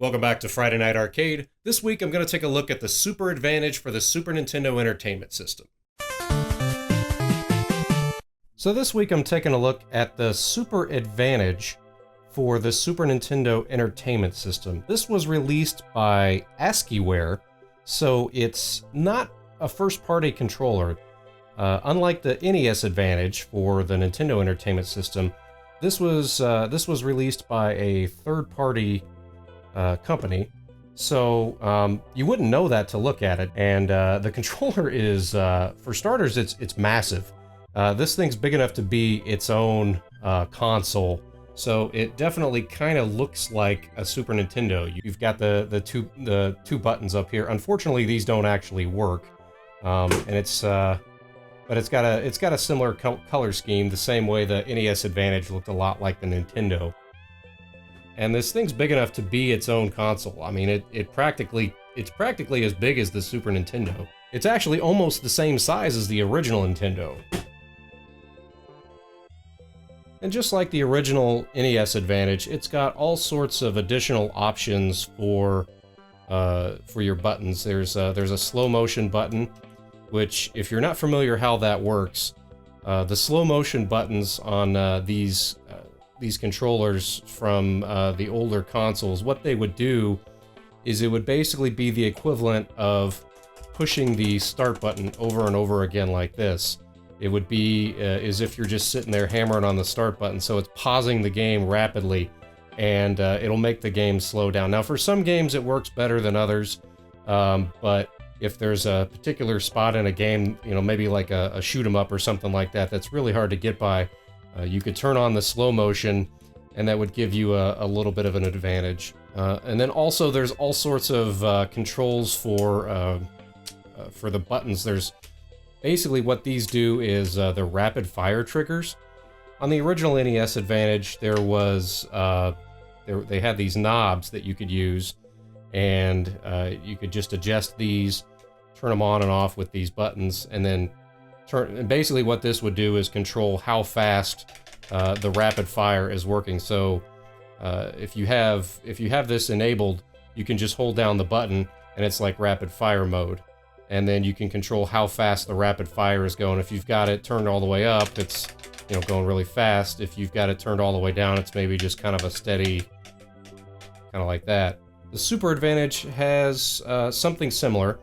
Welcome back to Friday Night Arcade. This week I'm going to take a look at the Super Advantage for the Super Nintendo Entertainment System. So this week I'm taking a look at the Super Advantage for the Super Nintendo Entertainment System. This was released by ASCIIware, so it's not a first-party controller. Unlike the NES Advantage for the Nintendo Entertainment System, this was released by a third-party company, so you wouldn't know that to look at it. And the controller is, for starters, it's massive. This thing's big enough to be its own console, so it definitely kind of looks like a Super Nintendo. You've got the two buttons up here. Unfortunately, these don't actually work, and but it's got a similar color scheme, the same way the NES Advantage looked a lot like the Nintendo. And this thing's big enough to be its own console. I mean, it's practically as big as the Super Nintendo. It's actually almost the same size as the original Nintendo. And just like the original NES Advantage, it's got all sorts of additional options for your buttons. There's a slow motion button, which, if you're not familiar how that works, the slow motion buttons on these controllers from the older consoles, what they would do is it would basically be the equivalent of pushing the start button over and over again like this. It would be as if you're just sitting there hammering on the start button, so it's pausing the game rapidly, and it'll make the game slow down. Now, for some games it works better than others, but if there's a particular spot in a game, you know, maybe like a shoot 'em up or something like that, that's really hard to get by, you could turn on the slow motion, and that would give you a little bit of an advantage. And then also there's all sorts of controls for the buttons. There's basically what these do is the rapid fire triggers. On the original NES Advantage, there was they had these knobs that you could use, and you could just adjust these, turn them on and off with these buttons, and then and basically what this would do is control how fast the rapid fire is working. So if you have this enabled, you can just hold down the button and it's like rapid fire mode, and then you can control how fast the rapid fire is going. If you've got it turned all the way up, it's, you know, going really fast. If you've got it turned all the way down, it's maybe just kind of a steady, kind of like that. The Super Advantage has something similar.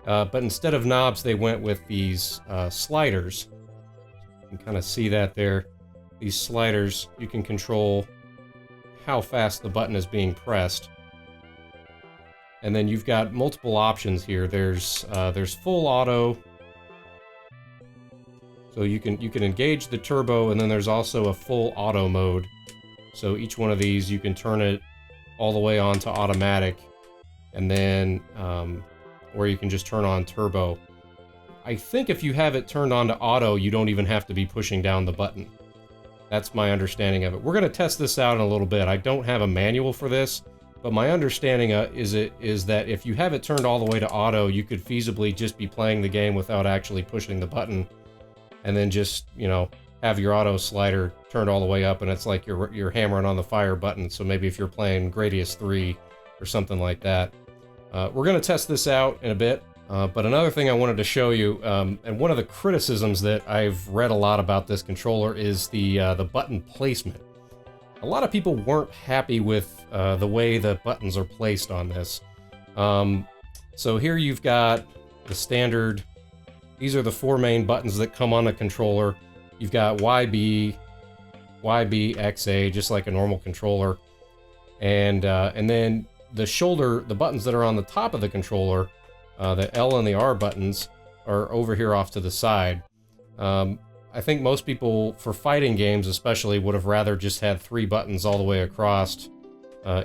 But instead of knobs, they went with these sliders. You can kind of see that there. These sliders, you can control how fast the button is being pressed. And then you've got multiple options here. There's full auto. So you can engage the turbo, and then there's also a full auto mode. So each one of these, you can turn it all the way on to automatic, and then or you can just turn on turbo. I think if you have it turned on to auto, you don't even have to be pushing down the button. That's my understanding of it. We're going to test this out in a little bit. I don't have a manual for this, but my understanding is that if you have it turned all the way to auto, you could feasibly just be playing the game without actually pushing the button, and then just, you know, have your auto slider turned all the way up, and it's like you're hammering on the fire button. So maybe if you're playing Gradius III or something like that. We're going to test this out in a bit, but another thing I wanted to show you, and one of the criticisms that I've read a lot about this controller is the button placement. A lot of people weren't happy with the way the buttons are placed on this. So here you've got the standard, these are the four main buttons that come on the controller. You've got YB, XA, just like a normal controller, and then the buttons that are on the top of the controller, the L and the R buttons, are over here off to the side. I think most people, for fighting games especially, would have rather just had 3 buttons all the way across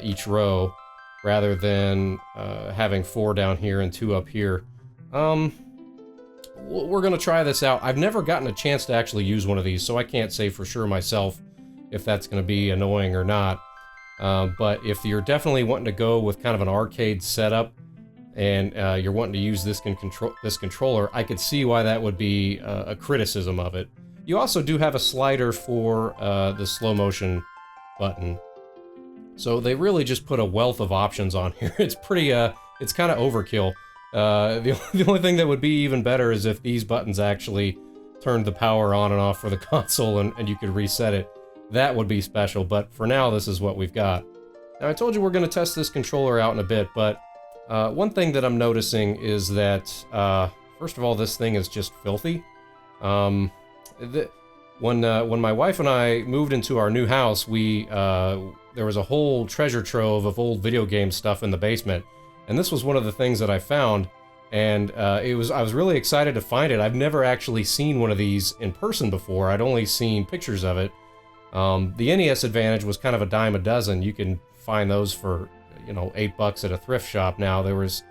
each row, rather than having 4 down here and 2 up here. We're going to try this out. I've never gotten a chance to actually use one of these, so I can't say for sure myself if that's going to be annoying or not. But if you're definitely wanting to go with kind of an arcade setup, and you're wanting to use this controller, I could see why that would be a criticism of it. You also do have a slider for the slow motion button. So they really just put a wealth of options on here. It's pretty, it's kind of overkill. The only thing that would be even better is if these buttons actually turned the power on and off for the console and you could reset it. That would be special, but for now, this is what we've got. Now, I told you we're going to test this controller out in a bit, but one thing that I'm noticing is that, first of all, this thing is just filthy. When my wife and I moved into our new house, there was a whole treasure trove of old video game stuff in the basement, and this was one of the things that I found, and I was really excited to find it. I've never actually seen one of these in person before. I'd only seen pictures of it. The NES Advantage was kind of a dime a dozen. You can find those for, you know, $8 at a thrift shop now. There was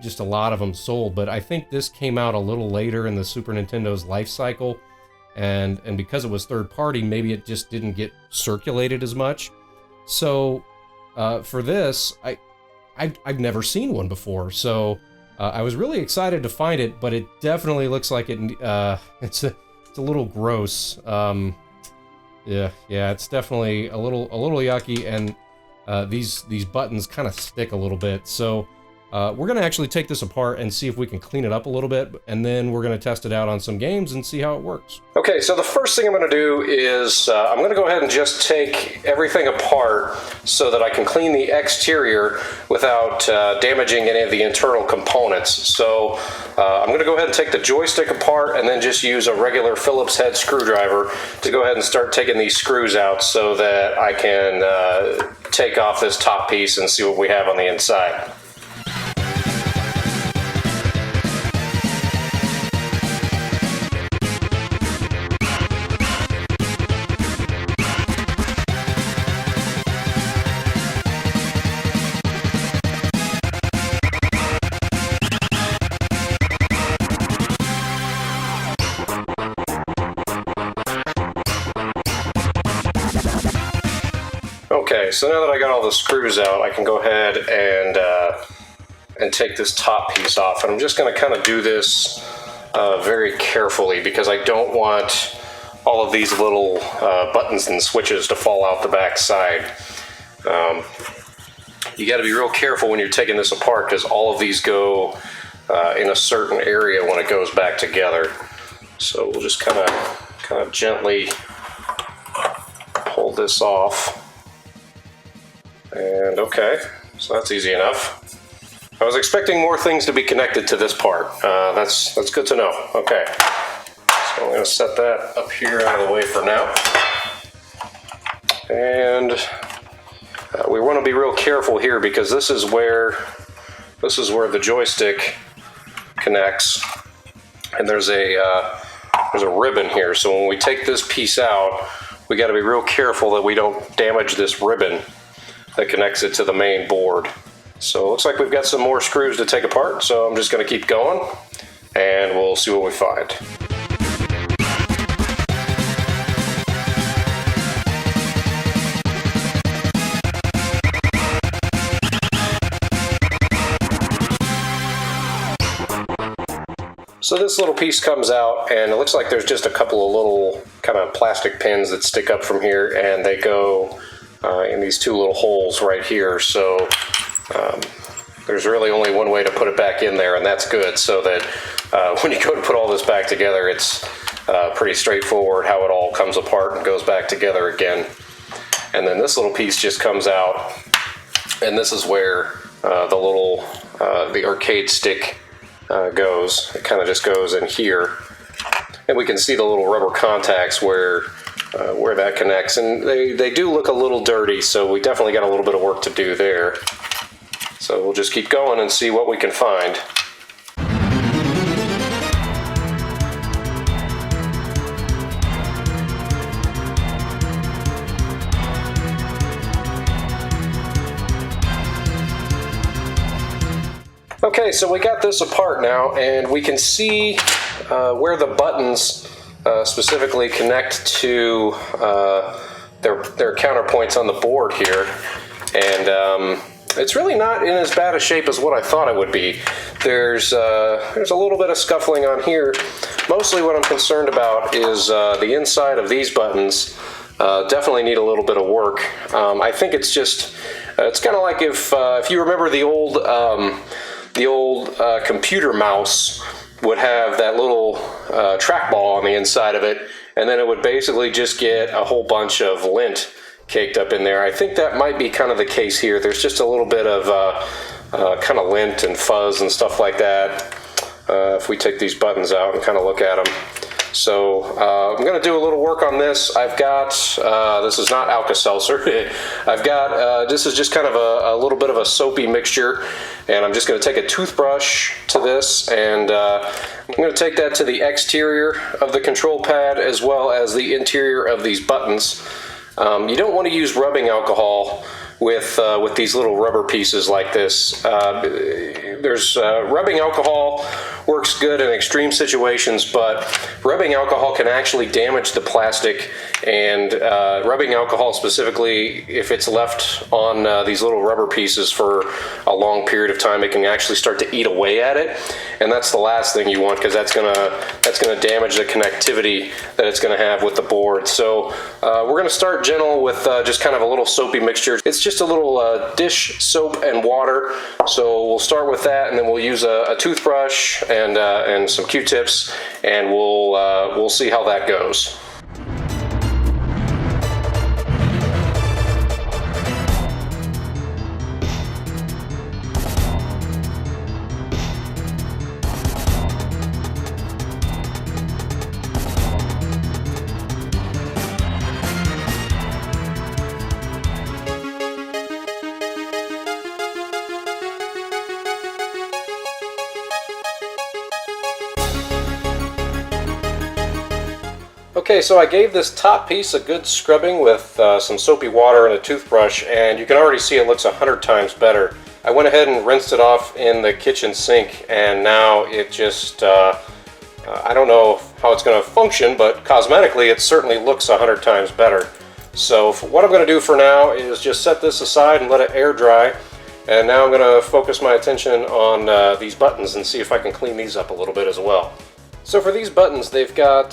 just a lot of them sold, but I think this came out a little later in the Super Nintendo's life cycle, and because it was third party, maybe it just didn't get circulated as much. So for this, I've never seen one before, so I was really excited to find it, but it definitely looks like it's a little gross. Yeah, it's definitely a little yucky, and these buttons kind of stick a little bit. So we're gonna actually take this apart and see if we can clean it up a little bit, and then we're gonna test it out on some games and see how it works. Okay, so the first thing I'm gonna do is I'm gonna go ahead and just take everything apart so that I can clean the exterior without damaging any of the internal components. So I'm gonna go ahead and take the joystick apart and then just use a regular Phillips head screwdriver to go ahead and start taking these screws out so that I can take off this top piece and see what we have on the inside. Okay, so now that I got all the screws out, I can go ahead and take this top piece off. And I'm just going to kind of do this very carefully because I don't want all of these little buttons and switches to fall out the back side. You got to be real careful when you're taking this apart because all of these go in a certain area when it goes back together. So we'll just kind of gently pull this off. And okay, so that's easy enough. I was expecting more things to be connected to this part. That's good to know. Okay, so I'm going to set that up here out of the way for now. And we want to be real careful here because this is where the joystick connects, and there's a ribbon here. So when we take this piece out, we got to be real careful that we don't damage this ribbon that connects it to the main board. So it looks like we've got some more screws to take apart, so I'm just going to keep going and we'll see what we find. So this little piece comes out, and it looks like there's just a couple of little kind of plastic pins that stick up from here, and they go in these two little holes right here. So there's really only one way to put it back in there, and that's good, so that when you go to put all this back together, it's pretty straightforward how it all comes apart and goes back together again. And then this little piece just comes out, and this is where the arcade stick goes. It kind of just goes in here, and we can see the little rubber contacts where that connects, and they do look a little dirty, so we definitely got a little bit of work to do there. So we'll just keep going and see what we can find. Okay, so we got this apart now, and we can see where the buttons specifically connect to their counterpoints on the board here, and it's really not in as bad a shape as what I thought it would be. There's a little bit of scuffling on here. Mostly what I'm concerned about is the inside of these buttons. definitely need a little bit of work. I think it's just, it's kind of like if you remember the old computer mouse would have that little trackball on the inside of it, and then it would basically just get a whole bunch of lint caked up in there. I think that might be kind of the case here. There's just a little bit of kind of lint and fuzz and stuff like that. If we take these buttons out and kind of look at them. So I'm going to do a little work on this. I've got, this is not Alka-Seltzer. I've got, this is just kind of a little bit of a soapy mixture, and I'm just going to take a toothbrush to this, and I'm going to take that to the exterior of the control pad as well as the interior of these buttons. You don't want to use rubbing alcohol with these little rubber pieces like this. Rubbing alcohol works good in extreme situations, but rubbing alcohol can actually damage the plastic, and rubbing alcohol specifically, if it's left on these little rubber pieces for a long period of time, it can actually start to eat away at it, and that's the last thing you want, because that's gonna damage the connectivity that it's gonna have with the board. So we're gonna start gentle with just kind of a little soapy mixture. It's just a little dish soap and water, so we'll start with that, and then we'll use a toothbrush and some Q-tips, and we'll see how that goes. Okay, so I gave this top piece a good scrubbing with some soapy water and a toothbrush, and you can already see it looks 100 times better. I went ahead and rinsed it off in the kitchen sink, and now it just, I don't know how it's going to function, but cosmetically it certainly looks 100 times better. So what I'm going to do for now is just set this aside and let it air dry, and now I'm going to focus my attention on these buttons and see if I can clean these up a little bit as well. So for these buttons, they've got,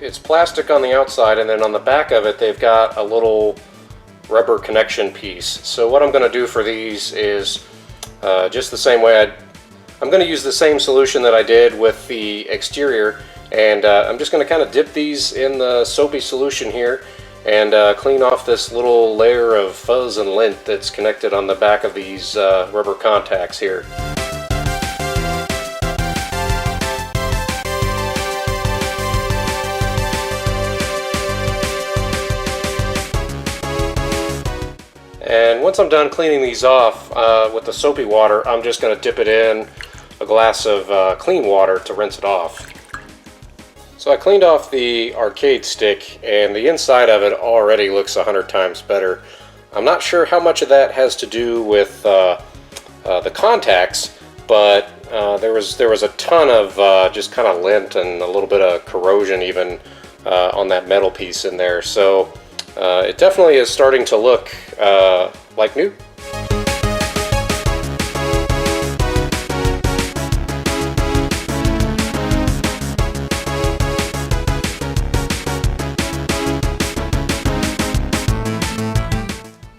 it's plastic on the outside, and then on the back of it they've got a little rubber connection piece. So what I'm going to do for these is just the same way I'm going to use the same solution that I did with the exterior, and I'm just going to kind of dip these in the soapy solution here and clean off this little layer of fuzz and lint that's connected on the back of these rubber contacts here. And once I'm done cleaning these off with the soapy water, I'm just going to dip it in a glass of clean water to rinse it off. So I cleaned off the arcade stick, and the inside of it already looks 100 times better. I'm not sure how much of that has to do with the contacts, but there was a ton of just kind of lint and a little bit of corrosion even on that metal piece in there. So it definitely is starting to look like new.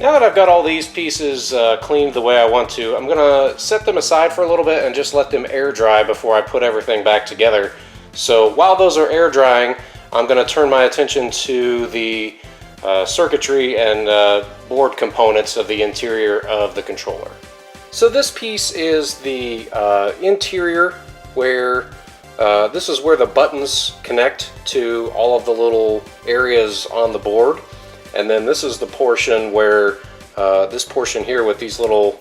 Now that I've got all these pieces cleaned the way I want to, I'm going to set them aside for a little bit and just let them air dry before I put everything back together. So while those are air drying, I'm going to turn my attention to the circuitry and board components of the interior of the controller. So this piece is the interior, where this is where the buttons connect to all of the little areas on the board, and then this is the portion where this portion here with these little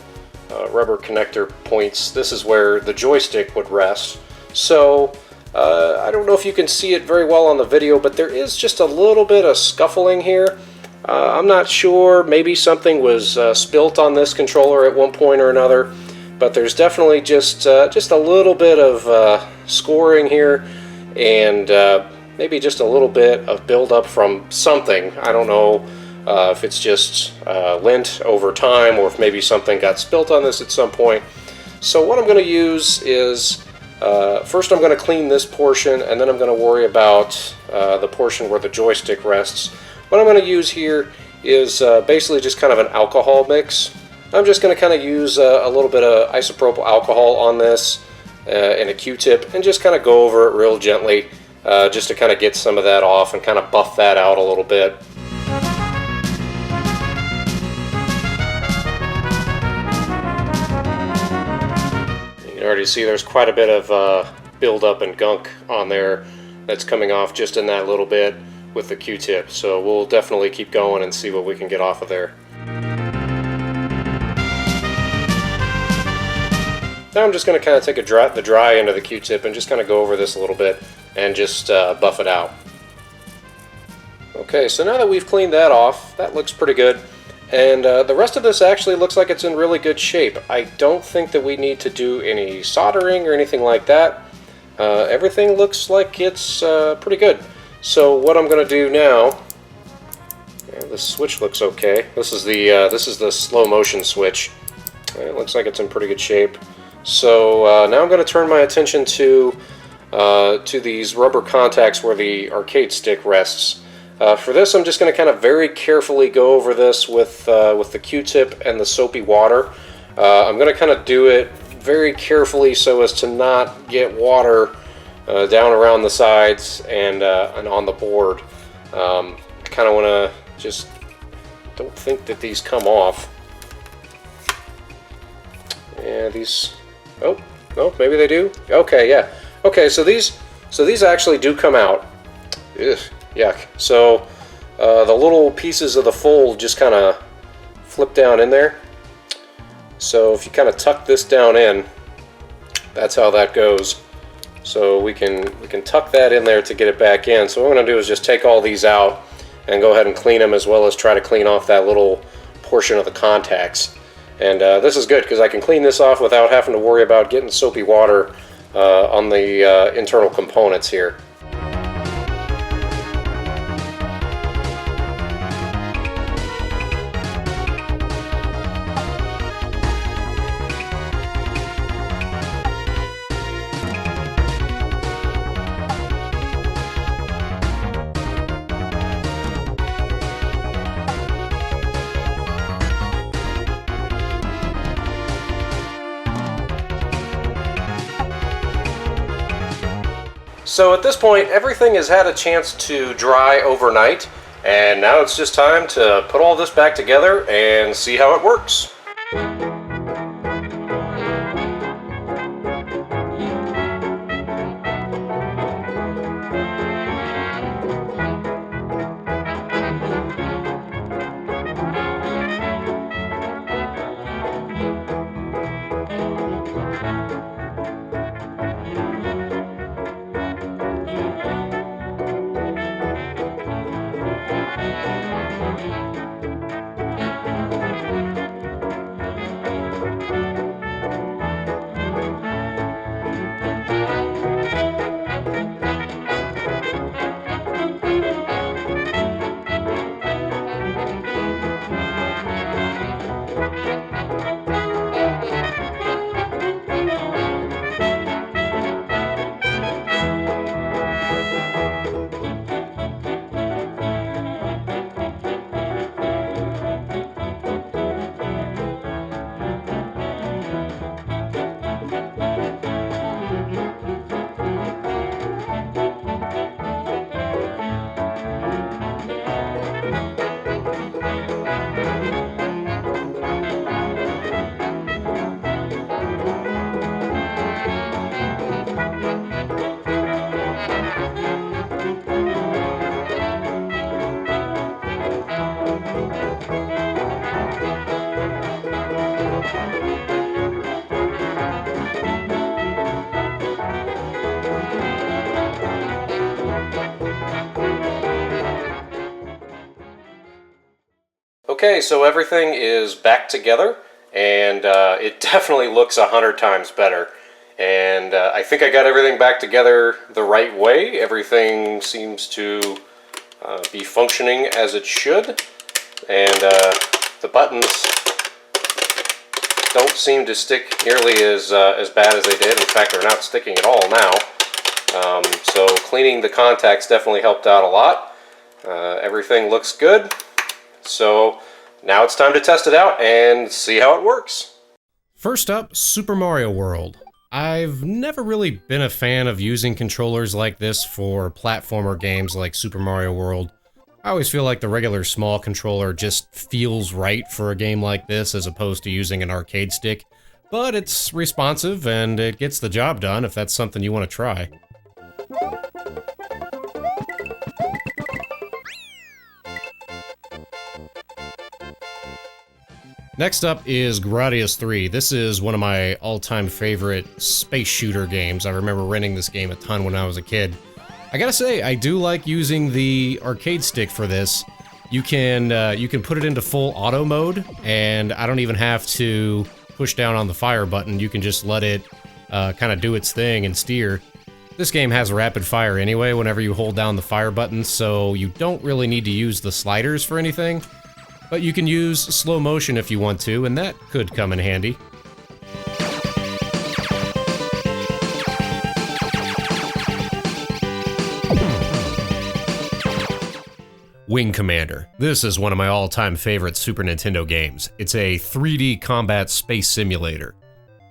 rubber connector points, this is where the joystick would rest. So I don't know if you can see it very well on the video, but there is just a little bit of scuffling here. I'm not sure, maybe something was spilt on this controller at one point or another, but there's definitely just a little bit of scoring here, and maybe just a little bit of buildup from something. I don't know if it's just lint over time, or if maybe something got spilt on this at some point. So what I'm going to use is, first I'm going to clean this portion, and then I'm going to worry about the portion where the joystick rests what I'm going to use here is basically just kind of an alcohol mix. I'm just going to kind of use a little bit of isopropyl alcohol on this and a Q-tip and just kind of go over it real gently just to kind of get some of that off and kind of buff that out a little bit. You can already see there's quite a bit of buildup and gunk on there that's coming off just in that little bit with the Q-tip. So we'll definitely keep going and see what we can get off of there. Now I'm just going to kind of take the dry end of the Q-tip and just kind of go over this a little bit and just buff it out. Okay, so now that we've cleaned that off, that looks pretty good. And the rest of this actually looks like it's in really good shape. I don't think that we need to do any soldering or anything like that. Everything looks like it's pretty good. So what I'm going to do now, the switch looks okay. This is the slow motion switch. It looks like it's in pretty good shape. So now I'm going to turn my attention to these rubber contacts where the arcade stick rests. For this, I'm just going to kind of very carefully go over this with the Q-tip and the soapy water. I'm going to kind of do it very carefully so as to not get water down around the sides and on the board. I kind of want to just don't think that these come off. Yeah, these. Oh, no, maybe they do. Okay, yeah. Okay, so these actually do come out. Ugh, yuck. So the little pieces of the fold just kind of flip down in there. So if you kind of tuck this down in, that's how that goes. So we can tuck that in there to get it back in. So what I'm going to do is just take all these out and go ahead and clean them, as well as try to clean off that little portion of the contacts. And this is good because I can clean this off without having to worry about getting soapy water on the internal components here. So at this point, everything has had a chance to dry overnight, and now it's just time to put all this back together and see how it works. Okay, so everything is back together, and it definitely looks 100 times better. And I think I got everything back together the right way. Everything seems to be functioning as it should, and the buttons don't seem to stick nearly as bad as they did. In fact, they're not sticking at all now. So cleaning the contacts definitely helped out a lot. Everything looks good, so now it's time to test it out and see how it works. First up, Super Mario World. I've never really been a fan of using controllers like this for platformer games like Super Mario World. I always feel like the regular small controller just feels right for a game like this as opposed to using an arcade stick, but it's responsive and it gets the job done if that's something you want to try. Next up is Gradius III. This is one of my all-time favorite space shooter games. I remember renting this game a ton when I was a kid. I gotta say, I do like using the arcade stick for this. You can put it into full auto mode, and I don't even have to push down on the fire button. You can just let it kind of do its thing and steer. This game has rapid fire anyway whenever you hold down the fire button, so you don't really need to use the sliders for anything. But you can use slow motion if you want to, and that could come in handy. Wing Commander. This is one of my all-time favorite Super Nintendo games. It's a 3D combat space simulator.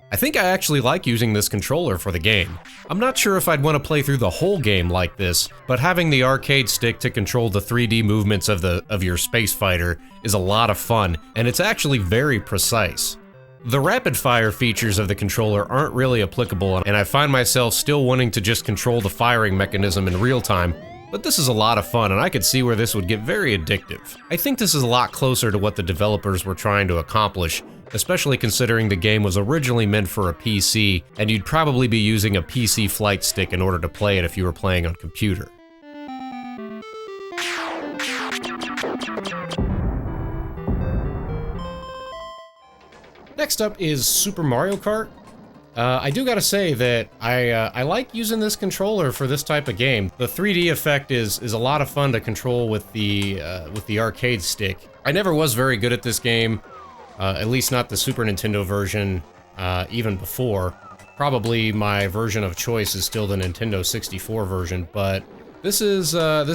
I think I actually like using this controller for the game. I'm not sure if I'd want to play through the whole game like this, but having the arcade stick to control the 3D movements of your space fighter is a lot of fun, and it's actually very precise. The rapid fire features of the controller aren't really applicable, and I find myself still wanting to just control the firing mechanism in real time, but this is a lot of fun, and I could see where this would get very addictive. I think this is a lot closer to what the developers were trying to accomplish, especially considering the game was originally meant for a PC, and you'd probably be using a PC flight stick in order to play it if you were playing on computer. Next up is Super Mario Kart. I do gotta say that I like using this controller for this type of game. The 3D effect is a lot of fun to control with the arcade stick. I never was very good at this game, at least not the Super Nintendo version, even before. Probably my version of choice is still the Nintendo 64 version, but this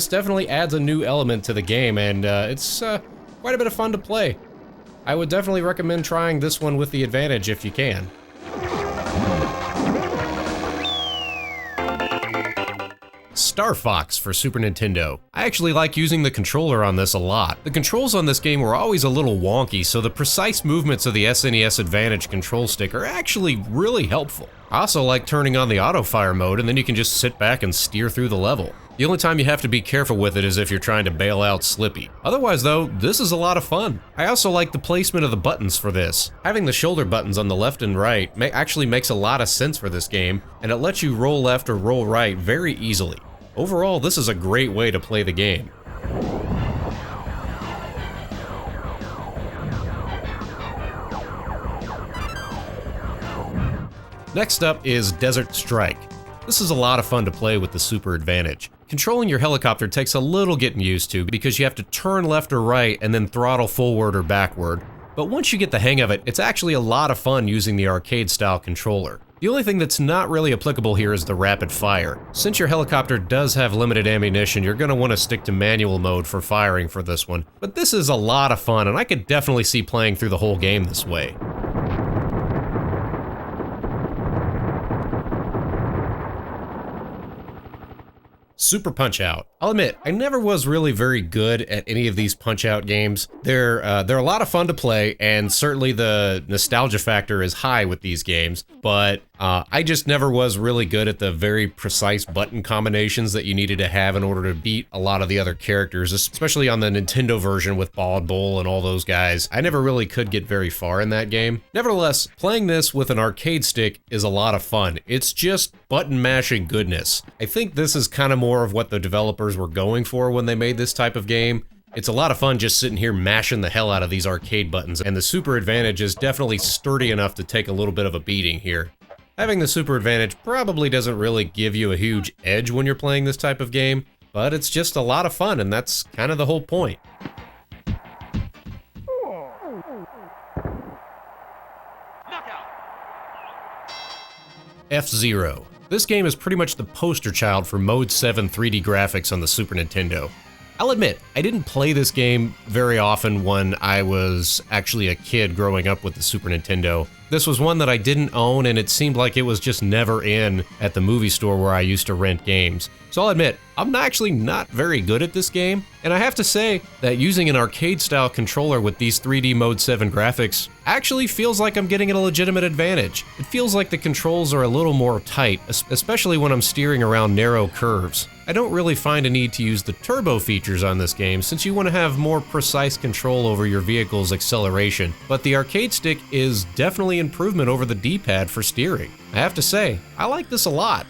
definitely adds a new element to the game, and it's quite a bit of fun to play. I would definitely recommend trying this one with the advantage if you can. Star Fox for Super Nintendo. I actually like using the controller on this a lot. The controls on this game were always a little wonky, so the precise movements of the SNES Advantage control stick are actually really helpful. I also like turning on the auto fire mode, and then you can just sit back and steer through the level. The only time you have to be careful with it is if you're trying to bail out Slippy. Otherwise though, this is a lot of fun. I also like the placement of the buttons for this. Having the shoulder buttons on the left and right actually makes a lot of sense for this game, and it lets you roll left or roll right very easily. Overall, this is a great way to play the game. Next up is Desert Strike. This is a lot of fun to play with the Super Advantage. Controlling your helicopter takes a little getting used to because you have to turn left or right and then throttle forward or backward. But once you get the hang of it, it's actually a lot of fun using the arcade-style controller. The only thing that's not really applicable here is the rapid fire. Since your helicopter does have limited ammunition, you're going to want to stick to manual mode for firing for this one. But this is a lot of fun, and I could definitely see playing through the whole game this way. Super Punch-Out. I'll admit, I never was really very good at any of these Punch-Out games. They're a lot of fun to play, and certainly the nostalgia factor is high with these games, but I just never was really good at the very precise button combinations that you needed to have in order to beat a lot of the other characters, especially on the Nintendo version with Ball and Bull and all those guys. I never really could get very far in that game. Nevertheless, playing this with an arcade stick is a lot of fun. It's just button mashing goodness. I think this is kind of more of what the developers were going for when they made this type of game. It's a lot of fun just sitting here mashing the hell out of these arcade buttons, and the Super Advantage is definitely sturdy enough to take a little bit of a beating here. Having the Super Advantage probably doesn't really give you a huge edge when you're playing this type of game, but it's just a lot of fun, and that's kind of the whole point. F-Zero. This game is pretty much the poster child for Mode 7 3D graphics on the Super Nintendo. I'll admit, I didn't play this game very often when I was actually a kid growing up with the Super Nintendo. This was one that I didn't own, and it seemed like it was just never in at the movie store where I used to rent games. So I'll admit, I'm actually not very good at this game, and I have to say that using an arcade-style controller with these 3D Mode 7 graphics actually feels like I'm getting a legitimate advantage. It feels like the controls are a little more tight, especially when I'm steering around narrow curves. I don't really find a need to use the turbo features on this game since you want to have more precise control over your vehicle's acceleration, but the arcade stick is definitely an improvement over the D-pad for steering. I have to say, I like this a lot.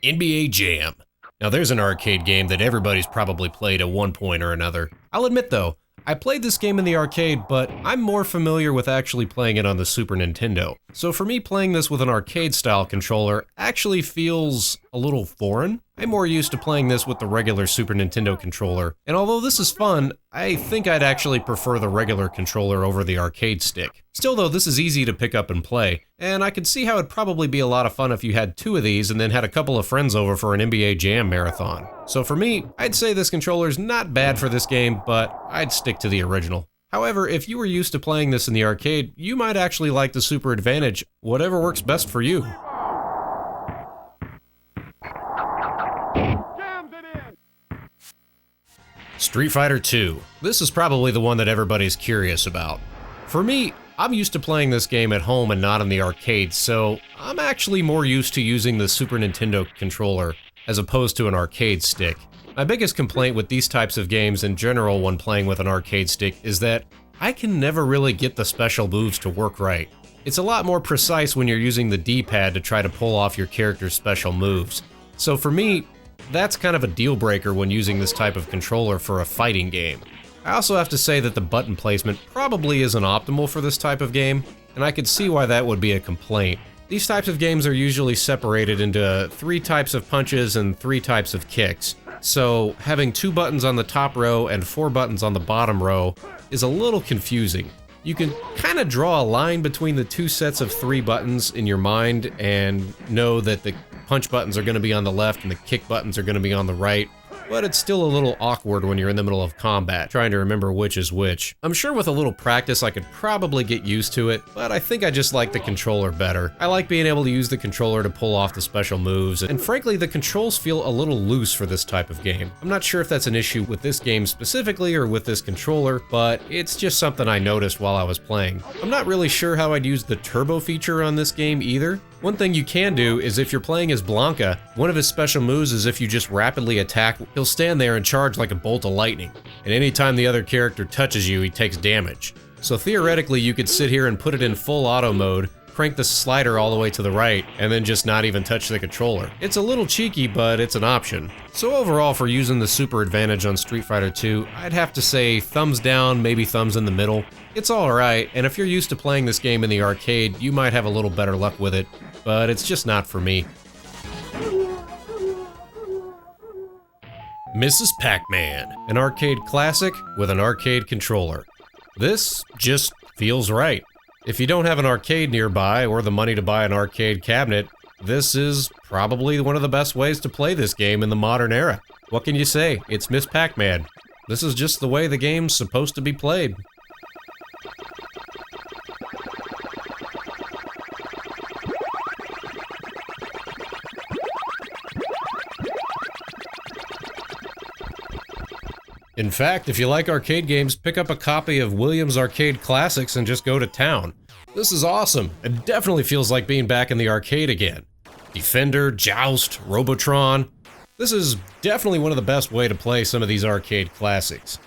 NBA Jam. Now there's an arcade game that everybody's probably played at one point or another. I'll admit though, I played this game in the arcade, but I'm more familiar with actually playing it on the Super Nintendo. So for me, playing this with an arcade-style controller actually feels a little foreign. I'm more used to playing this with the regular Super Nintendo controller, and although this is fun, I think I'd actually prefer the regular controller over the arcade stick. Still though, this is easy to pick up and play, and I could see how it'd probably be a lot of fun if you had 2 of these and then had a couple of friends over for an NBA Jam marathon. So for me, I'd say this controller's not bad for this game, but I'd stick to the original. However, if you were used to playing this in the arcade, you might actually like the Super Advantage, whatever works best for you. Street Fighter II. This is probably the one that everybody's curious about. For me, I'm used to playing this game at home and not in the arcade, so I'm actually more used to using the Super Nintendo controller as opposed to an arcade stick. My biggest complaint with these types of games in general when playing with an arcade stick is that I can never really get the special moves to work right. It's a lot more precise when you're using the D-pad to try to pull off your character's special moves. So for me, that's kind of a deal breaker when using this type of controller for a fighting game. I also have to say that the button placement probably isn't optimal for this type of game, and I could see why that would be a complaint. These types of games are usually separated into 3 types of punches and 3 types of kicks. So having 2 buttons on the top row and 4 buttons on the bottom row is a little confusing. You can kind of draw a line between the 2 sets of 3 buttons in your mind and know that the punch buttons are going to be on the left and the kick buttons are going to be on the right, but it's still a little awkward when you're in the middle of combat, trying to remember which is which. I'm sure with a little practice I could probably get used to it, but I think I just like the controller better. I like being able to use the controller to pull off the special moves, and frankly the controls feel a little loose for this type of game. I'm not sure if that's an issue with this game specifically or with this controller, but it's just something I noticed while I was playing. I'm not really sure how I'd use the turbo feature on this game either. One thing you can do is if you're playing as Blanca, one of his special moves is if you just rapidly attack, he'll stand there and charge like a bolt of lightning. And anytime the other character touches you, he takes damage. So theoretically, you could sit here and put it in full auto mode, crank the slider all the way to the right, and then just not even touch the controller. It's a little cheeky, but it's an option. So overall, for using the Super Advantage on Street Fighter II, I'd have to say thumbs down, maybe thumbs in the middle. It's alright, and if you're used to playing this game in the arcade, you might have a little better luck with it, but it's just not for me. Mrs. Pac-Man, an arcade classic with an arcade controller. This just feels right. If you don't have an arcade nearby or the money to buy an arcade cabinet, this is probably one of the best ways to play this game in the modern era. What can you say? It's Miss Pac-Man. This is just the way the game's supposed to be played. In fact, if you like arcade games, pick up a copy of Williams Arcade Classics and just go to town. This is awesome. It definitely feels like being back in the arcade again. Defender, Joust, Robotron. This is definitely one of the best way to play some of these arcade classics.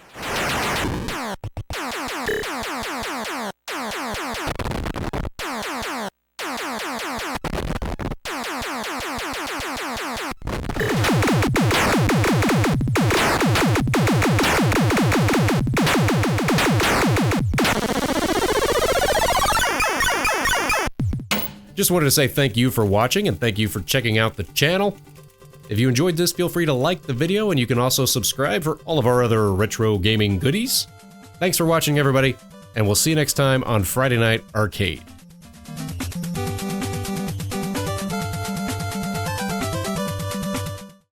Just wanted to say thank you for watching and thank you for checking out the channel. If you enjoyed this, feel free to like the video and you can also subscribe for all of our other retro gaming goodies. Thanks for watching, everybody, and we'll see you next time on Friday Night Arcade.